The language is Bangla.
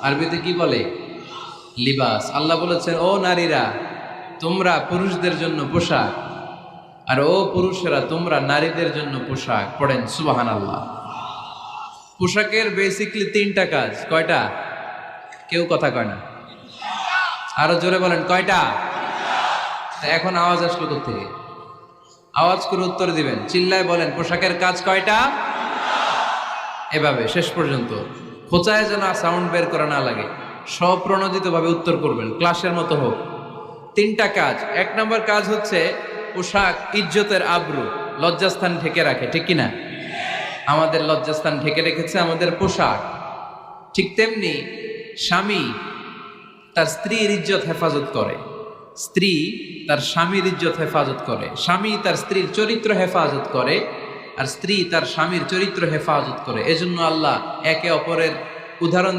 আরবিতে কি বলে? লিবাস। আল্লাহ বলেছেন, ও নারীরা তোমরা পুরুষদের জন্য পোশাক, আর ও পুরুষেরা তোমরা নারীদের জন্য পোশাক। পড়েন সুবহানাল্লাহ। পোশাকের বেসিকলি তিনটা কাজ। কয়টা? কেউ কথা কয় না, আরো জোরে বলেন কয়টা? এখন আওয়াজ আসলো কোত্থেকে? আওয়াজ করে উত্তর দিবেন, চিল্লায় বলেন পোশাকের কাজ কয়টা? এভাবে শেষ পর্যন্ত খোঁচায় যেন সাউন্ড বের করা না লাগে, স্বপ্রণোদিত ভাবে উত্তর করবেন, ক্লাসের মতো হোক। তিনটা কাজ। এক নম্বর কাজ হচ্ছে পোশাক ইজ্জতের আবরু, লজ্জাস্থান ঢেকে রাখে, ঠিক কিনা? আমাদের লজ্জাস্থান ঢেকে রেখেছে আমাদের পোশাক। ঠিক তেমনি স্বামী তার স্ত্রীর ইজ্জত হেফাজত করে, স্ত্রী তার স্বামীর ইজ্জত হেফাজত করে, স্বামী তার স্ত্রীর চরিত্র হেফাজত করে, আর স্ত্রী তার স্বামীর চরিত্র হেফাজত করে। এজন্য আল্লাহ একে অপরের উদাহরণ